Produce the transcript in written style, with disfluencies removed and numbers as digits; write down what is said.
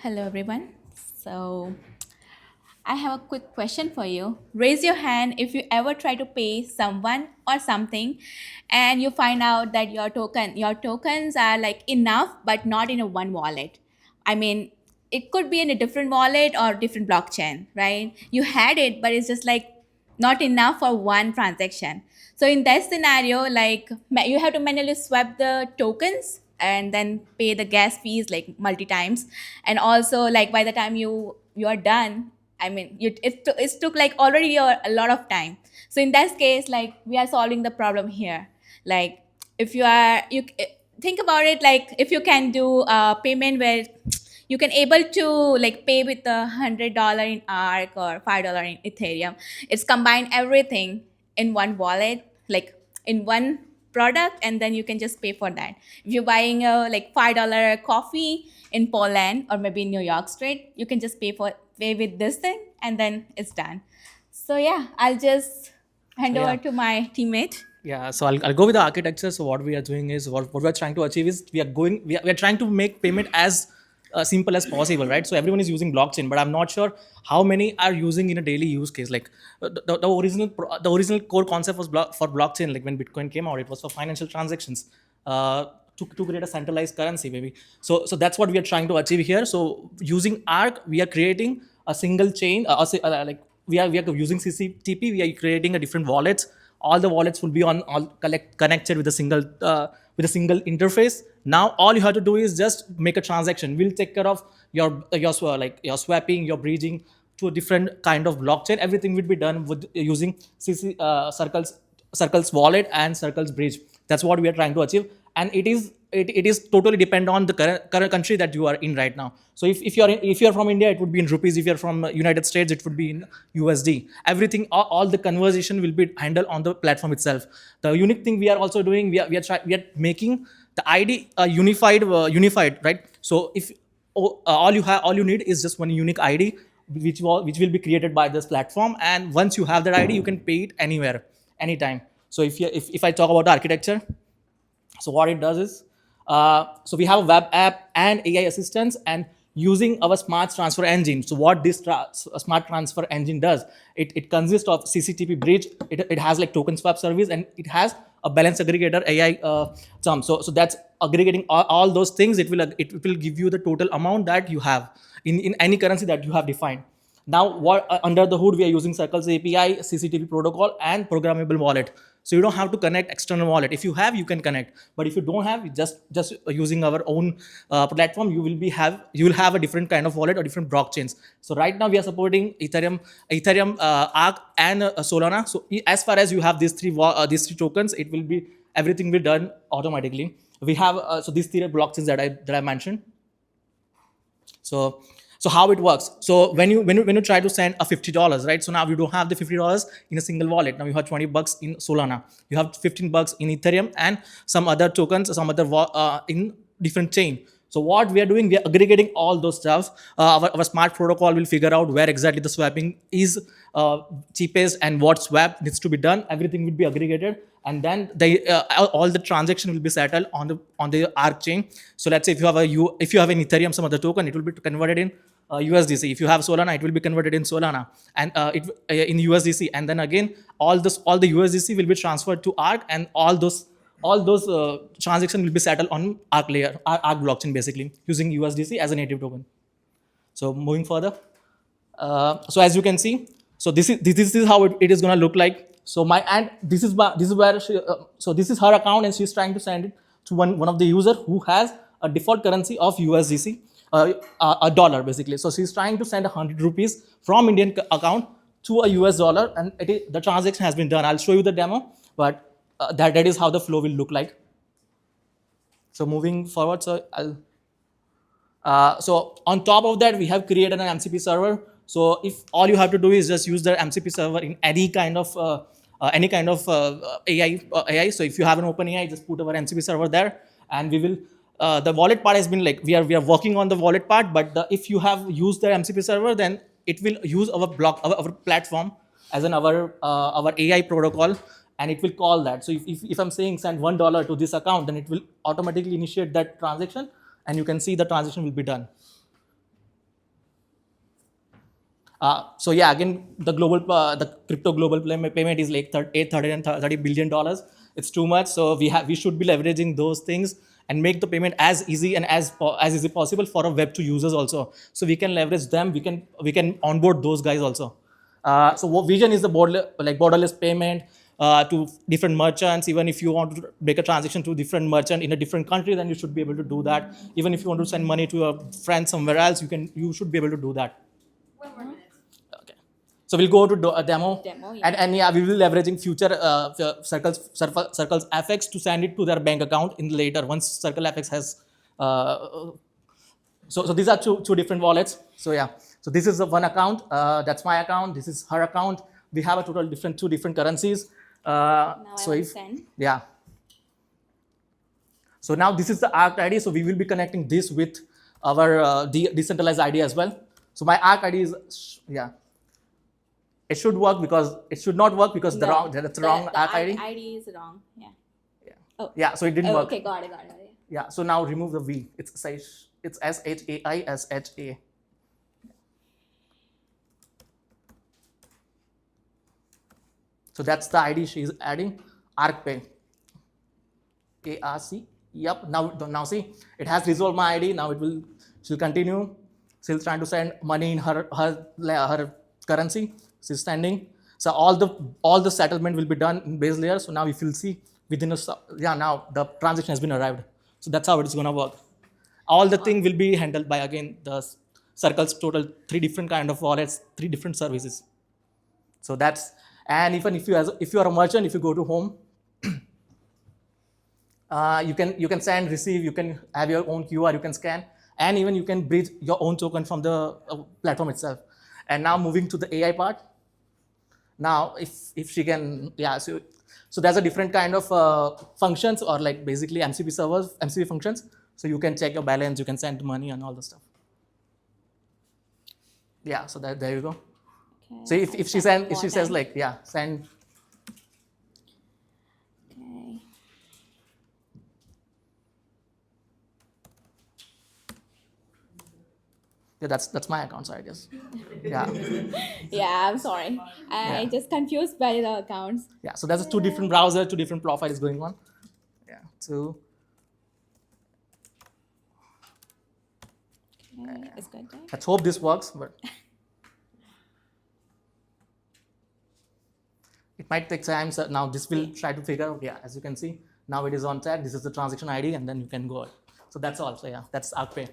Hello, everyone. So, I have a quick question for you. Raise your hand if you ever try to pay someone or something and you find out that your tokens are like enough but not in a one wallet. I mean, it could be in a different wallet or different blockchain, right? You had it, but it's just like not enough for one transaction. So in that scenario, like you have to manually swap the tokens and then pay the gas fees like multi times, and also like by the time you are done, I mean, it took like already a lot of time. So in that case, like we are solving the problem here. Like if you are you think about it, like if you can do a payment where you can able to like pay with $100 in arc or $5 in ethereum. It's combined everything in one wallet, like in one product, and then you can just pay for that. If you're buying a like $5 coffee in Poland or maybe in New York Street, you can just pay with this thing, and then it's done. So yeah, I'll just hand So over yeah, to my teammate. I'll go with the architecture. So what we are doing is what we're trying to achieve is we are trying to make payment as simple as possible, right? So everyone is using blockchain, but I'm not sure how many are using in a daily use case. Like the original core concept was for blockchain. Like when Bitcoin came out, it was for financial transactions. To create a centralized currency maybe. So that's what we are trying to achieve here. So using arc we are creating a single chain, like we are using cctp, we are creating a different wallets. All the wallets will be on all connected with a single interface. Now all you have to do is just make a transaction. We'll take care of your swapping, your bridging to a different kind of blockchain. Everything will be done with using circles wallet and circles bridge. That's what we are trying to achieve, and it is totally depend on the current country that you are in right now. So if you're from India, it would be in rupees. If you're from United States, it would be in USD. Everything, all the conversation will be handled on the platform itself. The unique thing we are also doing, we are making the ID unified, right? So if all you need is just one unique ID, which will be created by this platform, and once you have that ID, you can pay it anywhere, anytime. So if I talk about the architecture, so what it does is, so we have a web app and AI assistants, and using our smart transfer engine. So what this smart transfer engine does, it consists of CCTP bridge. It has like token swap service, and it has a balance aggregator AI term. So that's aggregating all those things. It will give you the total amount that you have in any currency that you have defined. Now, what under the hood, we are using Circles API, CCTV protocol, and programmable wallet. So you don't have to connect external wallet. If you have, you can connect. But if you don't have, just using our own platform, you will have a different kind of wallet or different blockchains. So right now we are supporting Ethereum, Arc, and Solana. So as far as you have these three tokens, it will be everything will be done automatically. We have so these three blockchains that I mentioned. So how it works? So when you try to send a $50, right? So now you don't have the $50 in a single wallet. Now you have $20 in Solana, you have $15 in Ethereum, and some other tokens, some other in different chain. So what we are doing, we are aggregating all those stuff. Our smart protocol will figure out where exactly the swapping is cheapest and what swap needs to be done. Everything will be aggregated, and then all the transaction will be settled on the Arc chain. So let's say if you have an Ethereum, some other token, it will be converted in USDC. If you have Solana, it will be converted in Solana, and in USDC, and then again all the USDC will be transferred to Arc, and all those transactions will be settled on Arc layer, Arc blockchain, basically using USDC as a native token. So moving further, so as you can see, so this is how it is going to look like. So my and this is where so this is her account, and she's trying to send it to one of the user who has a default currency of USDC, a dollar basically. So she's trying to send 100 rupees from Indian account to a US dollar, and the transaction has been done. I'll show you the demo, but that is how the flow will look like. So moving forward, so on top of that, we have created an MCP server. So if all you have to do is just use the MCP server in any kind of AI. So if you have an OpenAI, just put our MCP server there, and we will. The wallet part has been like we are working on the wallet part, but if you have used the MCP server, then it will use our platform as our AI protocol, and it will call that. So if I'm saying send $1 to this account, then it will automatically initiate that transaction, and you can see the transaction will be done. So yeah, again, the crypto global payment is like 830 billion dollars. It's too much. So we should be leveraging those things and make the payment as easy and as easy possible for a web 2 users also. So we can leverage them. We can onboard those guys also. So what vision is the borderless payment to different merchants. Even if you want to make a transaction to different merchant in a different country, then you should be able to do that. Even if you want to send money to a friend somewhere else, you should be able to do that. Okay. So we'll go to a demo. Demo, yeah. And yeah, we will be leveraging future circles FX to send it to their bank account in later once Circle FX has. So these are two different wallets. So yeah, so this is the one account. That's my account. This is her account. We have a total two different currencies. Now So I if understand. yeah. So now this is the ARC ID. So we will be connecting this with our decentralized ID as well. So my ARC ID is yeah. It should work because it should not work because that's the wrong ARC ID. ID is wrong. Yeah. Yeah. Oh. Yeah. So it didn't Oh, work. okay, got it. Yeah. So now remove the V. It's SHAI. So that's the ID she is adding. ArcPay. ARC. Yep. Now see, it has resolved my ID. Now she'll continue. She's trying to send money in her currency. She's sending. So all the settlement will be done in base layer. So now if you'll see now the transaction has been arrived. So that's how it's gonna work. All the thing will be handled by again the circles total 3 different kind of wallets, 3 different services. So that's, and even if you are a merchant, if you go to home, you can send, receive, you can have your own QR, you can scan, and even you can bridge your own token from the platform itself. And now moving to the AI part. Now if she can, yeah, so there's a different kind of functions, or like basically MCP servers, MCP functions. So you can check your balance, you can send money and all the stuff. Yeah, so there you go. Okay. So if she says like, yeah, send. Okay. Yeah, that's my account, so I guess. Yeah. Yeah, I'm sorry. I Yeah. just confused by the accounts. Yeah, so there's 2 different browsers, 2 different profiles going on. Yeah, so Okay, it's good. let's hope this works, but it might take time. So now this will try to figure out. Yeah, as you can see, now it is on track. This is the transaction ID, and then you can go. So that's all. So yeah, that's ArcPay.